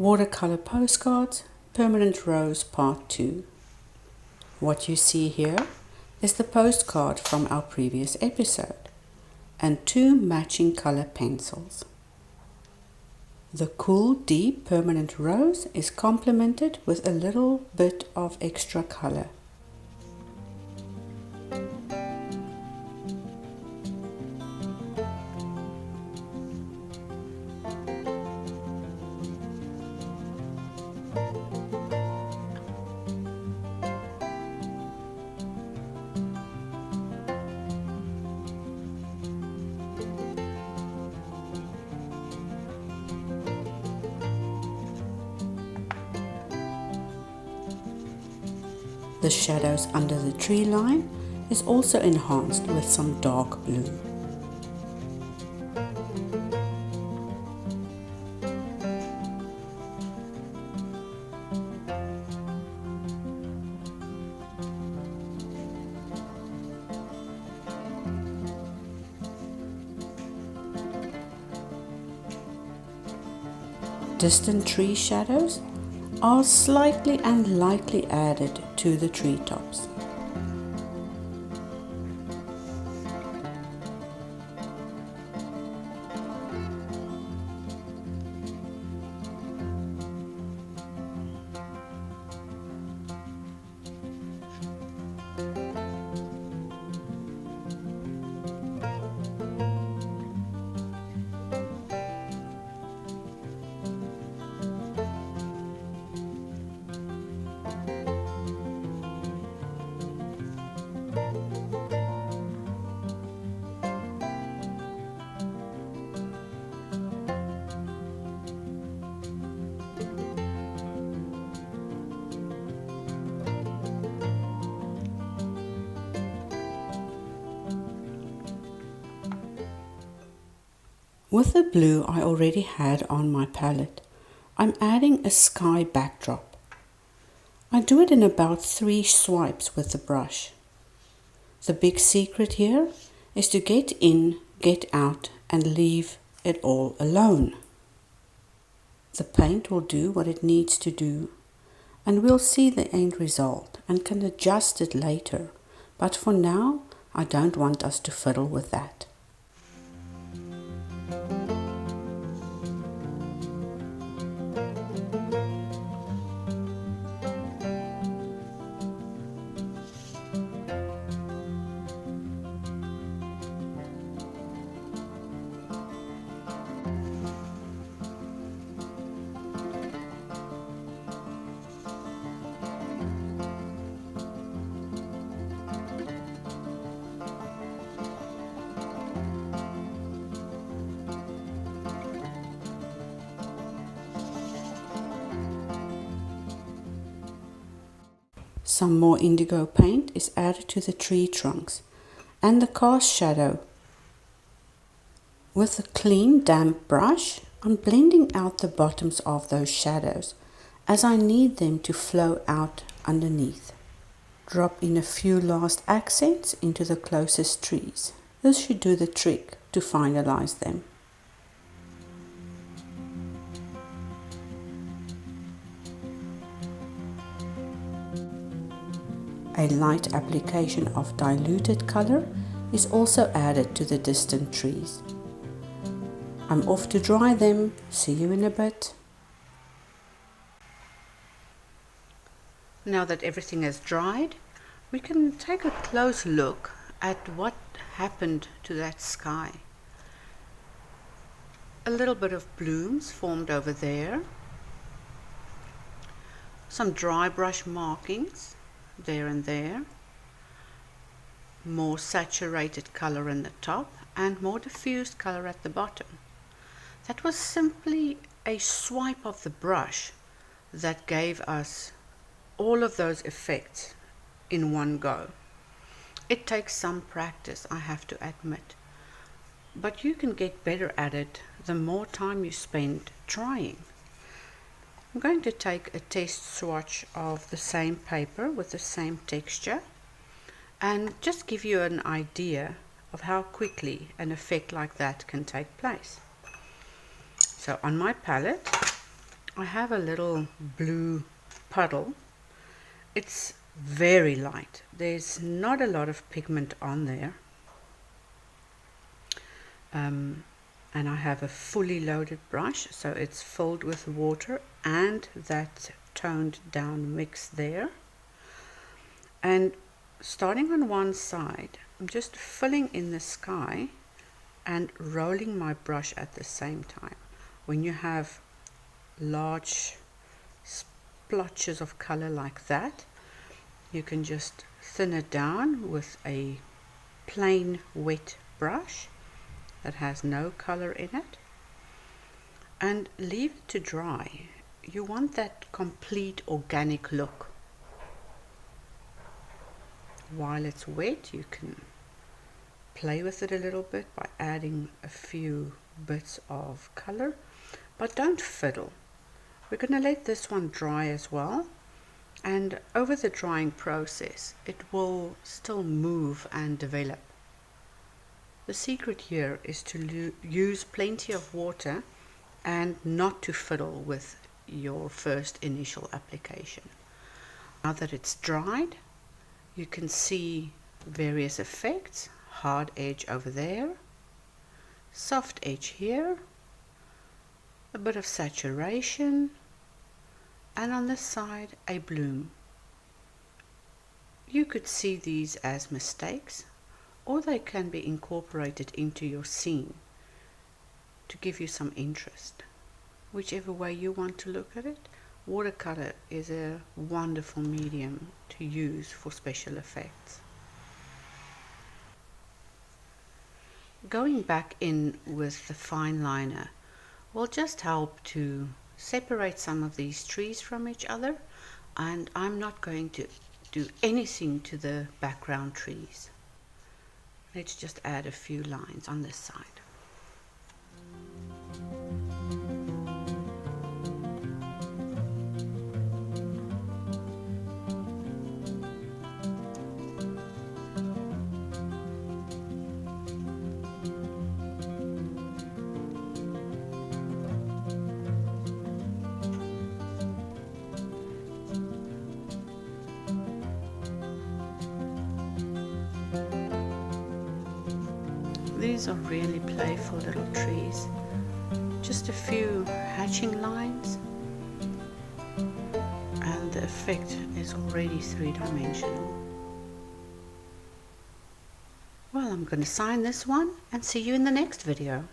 Watercolour Postcards, Permanent Rose Part 2. What you see here is the postcard from our previous episode and two matching colour pencils. The cool deep permanent rose is complemented with a little bit of extra colour. The shadows under the tree line is also enhanced with some dark blue. Distant tree shadows are slightly and lightly added to the treetops. With the blue I already had on my palette, I'm adding a sky backdrop. I do it in about 3 swipes with the brush. The big secret here is to get in, get out and leave it all alone. The paint will do what it needs to do and we'll see the end result and can adjust it later, but for now I don't want us to fiddle with that. Some more indigo paint is added to the tree trunks and the cast shadow. With a clean damp brush, I'm blending out the bottoms of those shadows as I need them to flow out underneath. Drop in a few last accents into the closest trees. This should do the trick to finalize them. A light application of diluted color is also added to the distant trees. I'm off to dry them. See you in a bit. Now that everything has dried, we can take a close look at what happened to that sky. A little bit of blooms formed over there. Some dry brush markings there and there, more saturated color in the top and more diffused color at the bottom. That was simply a swipe of the brush that gave us all of those effects in one go. It takes some practice, I have to admit, but you can get better at it the more time you spend trying. I'm going to take a test swatch of the same paper with the same texture and just give you an idea of how quickly an effect like that can take place. So on my palette I have a little blue puddle. It's very light. There's not a lot of pigment on there. And I have a fully loaded brush, so it's filled with water and that toned down mix there. And starting on one side, I'm just filling in the sky and rolling my brush at the same time. When you have large splotches of color like that, you can just thin it down with a plain wet brush that has no color in it and leave it to dry. You want that complete organic look. While it's wet, you can play with it a little bit by adding a few bits of color, but don't fiddle. We're going to let this one dry as well, and over the drying process it will still move and develop. The secret here is to use plenty of water and not to fiddle with your first initial application. Now that it's dried, you can see various effects. Hard edge over there, soft edge here, a bit of saturation, and on this side a bloom. You could see these as mistakes, or they can be incorporated into your scene to give you some interest. Whichever way you want to look at it, watercolor is a wonderful medium to use for special effects. Going back in with the fine liner will just help to separate some of these trees from each other, and I'm not going to do anything to the background trees. Let's just add a few lines on this side. These are really playful little trees. Just a few hatching lines and the effect is already three-dimensional. Well, I'm going to sign this one and see you in the next video.